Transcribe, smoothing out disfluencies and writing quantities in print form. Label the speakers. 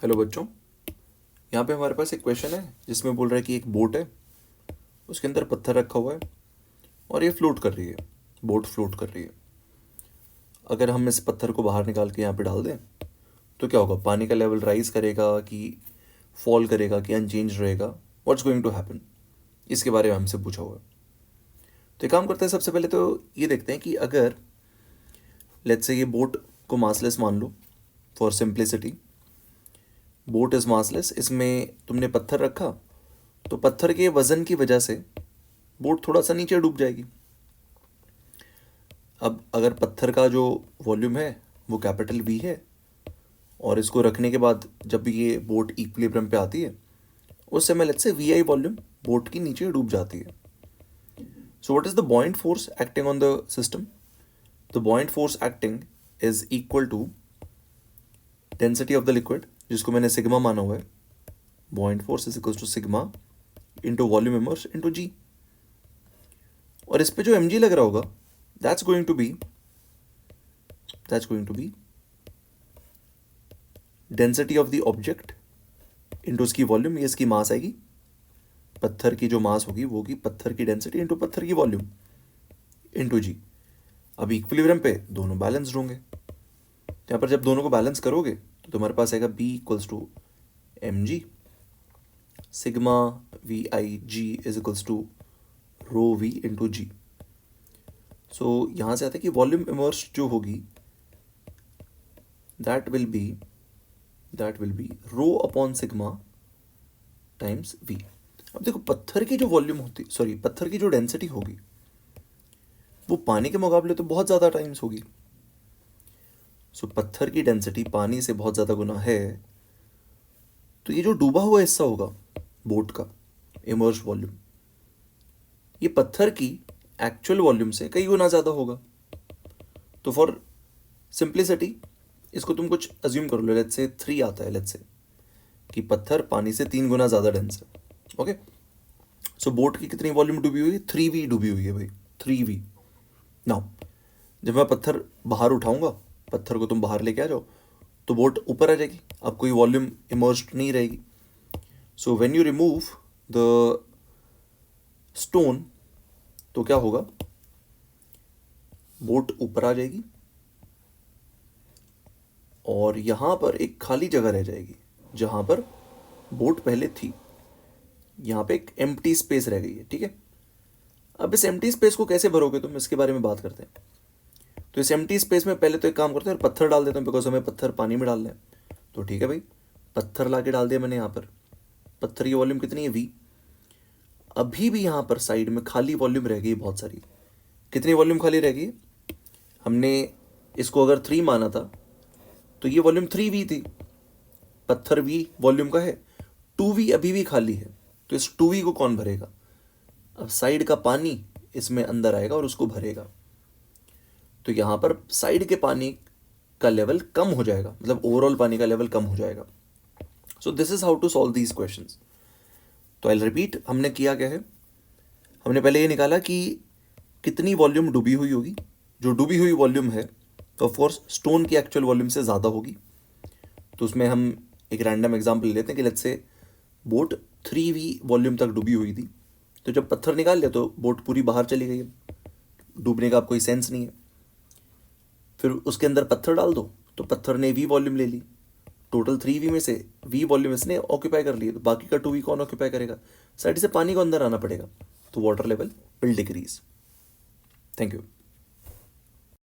Speaker 1: Hello बच्चों, यहाँ पे हमारे पास एक क्वेश्चन है जिसमें बोल रहा है कि एक बोट है, उसके अंदर पत्थर रखा हुआ है और ये फ्लोट कर रही है। बोट फ्लोट कर रही है। अगर हम इस पत्थर को बाहर निकाल के यहाँ पे डाल दें तो क्या होगा? पानी का लेवल राइज करेगा कि फॉल करेगा कि अनचेंज रहेगा? What's going to happen? इसके बारे में हमसे पूछा हुआ है। तो एक काम करते हैं, सबसे पहले तो ये देखते हैं कि अगर लेट्स से ये बोट को मासलेस मान लो for simplicity. Boat is massless, इसमें तुमने पत्थर रखा तो पत्थर के वजन की वजह से बोट थोड़ा सा नीचे डूब जाएगी। अब अगर पत्थर का जो वॉल्यूम है वो कैपिटल वी है और इसको रखने के बाद जब ये बोट इक्विलिब्रियम पे आती है उस समय let's say we I volume boat की नीचे डूब जाती है। So what is the buoyant force acting on the system? The buoyant force acting is equal to density of the liquid, जिसको मैंने सिग्मा माना हुआ है। Buoyant force is equal to sigma into volume immersed into G. और इस पे जो M G लग रहा होगा that's going to be density of the object into इसकी वॉल्यूम। ये इसकी मास आएगी, पत्थर की जो मास होगी वो होगी पत्थर की डेंसिटी इंटू पत्थर की वॉल्यूम इंटू जी। अब इक्विलिब्रियम पे दोनों बैलेंस्ड होंगे। यहाँ पर जब दोनों को बैलेंस करोगे तो तुम्हारे पास आएगा B equals to M G sigma V I G is equals to rho V into G. So यहाँ से आता है कि वॉल्यूम इमर्स जो होगी that will be rho upon sigma times V. अब देखो, पत्थर की जो वॉल्यूम होती पत्थर की जो डेंसिटी होगी वो पानी के मुकाबले तो बहुत ज़्यादा टाइम्स होगी। सो पत्थर की डेंसिटी पानी से बहुत ज़्यादा गुना है, तो ये जो डूबा हुआ हिस्सा होगा बोट का इमर्स वॉल्यूम, ये पत्थर की एक्चुअल वॉल्यूम से कई गुना ज़्यादा होगा। तो फॉर सिंप्लिसिटी इसको तुम कुछ अज्यूम कर लो, लेट्स से 3 आता है, लेट्स से कि पत्थर पानी से 3 गुना ज़्यादा डेंस है। ओके, सो बोट की कितनी वॉल्यूम डूबी हुई है? 3v डूबी हुई है भाई, 3v। नाउ जब मैं पत्थर बाहर उठाऊंगा, पत्थर को तुम बाहर लेके आ जाओ तो बोट ऊपर आ जाएगी, अब कोई वॉल्यूम इमर्स्ड नहीं रहेगी। So when you remove the stone तो क्या होगा? बोट ऊपर आ जाएगी और यहां पर एक खाली जगह रह जाएगी जहां पर बोट पहले थी। यहां पे एक एम्प्टी स्पेस रह गई है, ठीक है। अब इस एम्प्टी स्पेस को कैसे भरोगे तुम, इसके बारे में बात करते हैं। तो इस एम्प्टी स्पेस में पहले तो एक काम करते हैं, पत्थर डाल देता हूँ, बिकॉज हमें पत्थर पानी में डालना है। तो ठीक है भाई, पत्थर ला के डाल दिया मैंने यहाँ पर। पत्थर की वॉल्यूम कितनी है? वी। अभी भी यहाँ पर साइड में खाली वॉल्यूम रह गई बहुत सारी। कितनी वॉल्यूम खाली रह गई? हमने इसको अगर 3 माना था तो ये वॉल्यूम 3v थी, पत्थर v वॉल्यूम का है। 2v अभी भी खाली है, तो इस 2v को कौन भरेगा? अब साइड का पानी इसमें अंदर आएगा और उसको भरेगा। तो यहाँ पर साइड के पानी का लेवल कम हो जाएगा, मतलब ओवरऑल पानी का लेवल कम हो जाएगा। So this is how to solve these questions. तो आई रिपीट, हमने किया क्या है, हमने पहले ये निकाला कि कितनी वॉल्यूम डूबी हुई होगी। जो डूबी हुई वॉल्यूम है तो ऑफकोर्स स्टोन की एक्चुअल वॉल्यूम से ज़्यादा होगी। तो उसमें हम एक रैंडम एग्जाम्पल ले लेते हैं कि let's say boat 3v volume तक डूबी हुई थी, तो जब पत्थर निकाल लिया तो बोट पूरी बाहर चली गई। डूबने का अब कोई सेंस नहीं है। फिर उसके अंदर पत्थर डाल दो तो पत्थर ने v वॉल्यूम ले ली। टोटल 3v में से v वॉल्यूम इसने ऑक्यूपाई कर लिए, तो बाकी का 2v कौन ऑक्यूपाई करेगा? साइड से पानी को अंदर आना पड़ेगा, तो water level will decrease. Thank you.